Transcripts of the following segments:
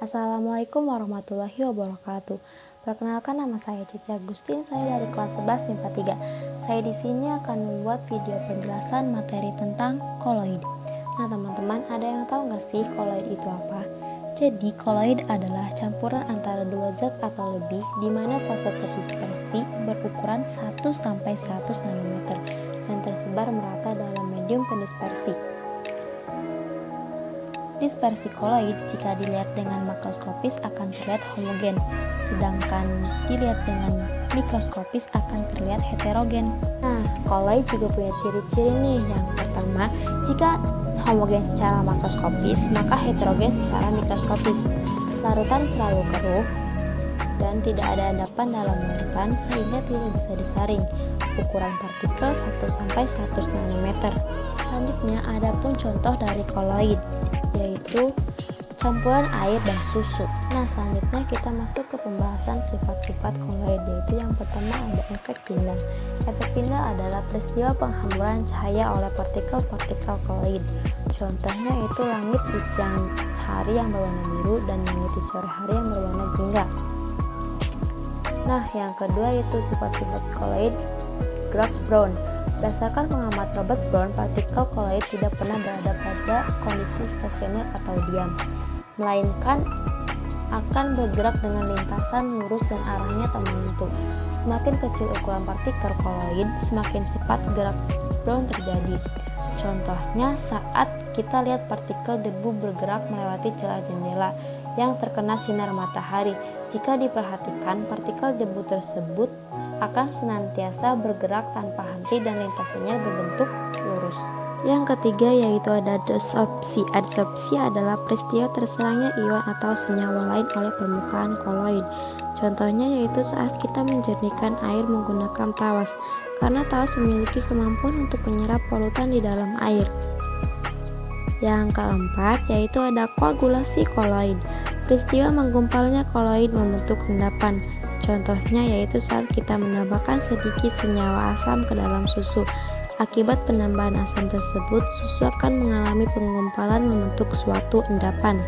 Assalamualaikum warahmatullahi wabarakatuh. Perkenalkan, nama saya Cici Agustin, saya dari kelas 11 MIPA 3. Saya di sini akan membuat video penjelasan materi tentang koloid. Nah teman-teman, ada yang tahu nggak sih koloid itu apa? Jadi koloid adalah campuran antara dua zat atau lebih di mana fase terdispersi berukuran 1-100 nanometer dan tersebar merata dalam medium pendispersi. Dispersi koloid jika dilihat dengan makroskopis akan terlihat homogen, sedangkan dilihat dengan mikroskopis akan terlihat heterogen. Nah, koloid juga punya ciri-ciri nih. Yang pertama, jika homogen secara makroskopis, maka heterogen secara mikroskopis. Larutan selalu keruh dan tidak ada endapan dalam larutan sehingga tidak bisa disaring. Ukuran partikel 1-100 nanometer. Selanjutnya, ada pun contoh dari koloid, yaitu campuran air dan susu. Nah, selanjutnya kita masuk ke pembahasan sifat-sifat koloid, yaitu yang pertama ada efek Tyndall. Efek Tyndall adalah peristiwa penghamburan cahaya oleh partikel-partikel koloid. Contohnya itu langit di siang hari yang berwarna biru dan langit di sore hari yang berwarna jingga. Nah, yang kedua yaitu sifat-sifat koloid Graf-Brown. Berdasarkan pengamat Robert Brown, partikel koloid tidak pernah berada pada kondisi stasioner atau diam, melainkan akan bergerak dengan lintasan lurus dan arahnya tak menentu. Semakin kecil ukuran partikel koloid, semakin cepat gerak Brown terjadi. Contohnya saat kita lihat partikel debu bergerak melewati celah jendela yang terkena sinar matahari. Jika diperhatikan, partikel debu tersebut akan senantiasa bergerak tanpa henti dan lintasannya berbentuk lurus. Yang ketiga yaitu ada adsorpsi. Adsorpsi adalah peristiwa terserangnya ion atau senyawa lain oleh permukaan koloid. Contohnya yaitu saat kita menjernihkan air menggunakan tawas, karena tawas memiliki kemampuan untuk menyerap polutan di dalam air. Yang keempat yaitu ada koagulasi koloid. Peristiwa menggumpalnya koloid membentuk endapan. Contohnya yaitu saat kita menambahkan sedikit senyawa asam ke dalam susu. Akibat penambahan asam tersebut, susu akan mengalami penggumpalan membentuk suatu endapan.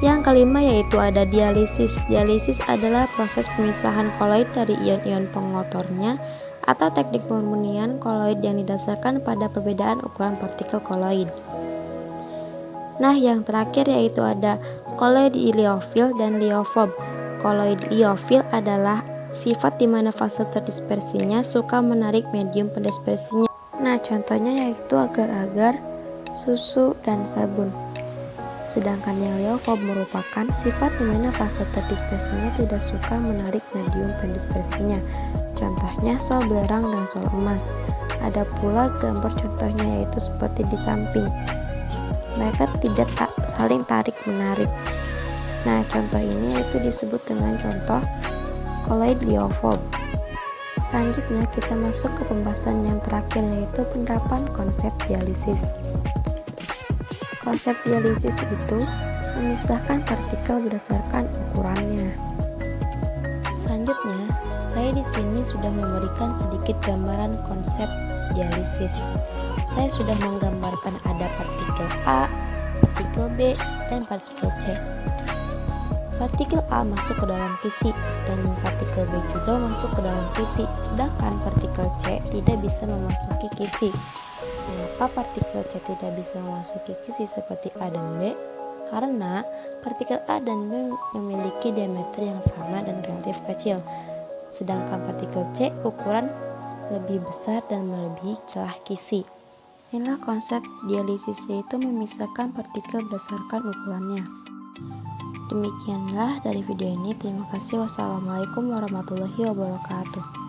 Yang kelima yaitu ada dialisis. Dialisis adalah proses pemisahan koloid dari ion-ion pengotornya atau teknik pemurnian koloid yang didasarkan pada perbedaan ukuran partikel koloid. Nah, yang terakhir yaitu ada koloid liofil dan liofob. Koloid liofil adalah sifat di mana fase terdispersinya suka menarik medium pendispersinya. Nah, contohnya yaitu agar-agar, susu, dan sabun. Sedangkan yang liofob merupakan sifat di mana fase terdispersinya tidak suka menarik medium pendispersinya. Contohnya sol belerang dan sol emas. Ada pula gambar contohnya yaitu seperti di samping. Mereka tidak saling tarik-menarik. Nah, contoh ini yaitu disebut dengan contoh koloid liofob. Selanjutnya kita masuk ke pembahasan yang terakhir yaitu penerapan konsep dialisis. Konsep dialisis itu memisahkan partikel berdasarkan ukurannya. Selanjutnya, saya di sini sudah memberikan sedikit gambaran konsep dialisis. Saya sudah menggambarkan ada partikel A, partikel B, dan partikel C. Partikel A masuk ke dalam kisi dan partikel B juga masuk ke dalam kisi, sedangkan partikel C tidak bisa memasuki kisi. Mengapa partikel C tidak bisa memasuki kisi seperti A dan B? Karena partikel A dan B memiliki diameter yang sama dan relatif kecil, sedangkan partikel C ukuran lebih besar dan melebihi celah kisi. Inilah konsep dialisis, yaitu memisahkan partikel berdasarkan ukurannya. Demikianlah dari video ini. Terima kasih. Wassalamualaikum warahmatullahi wabarakatuh.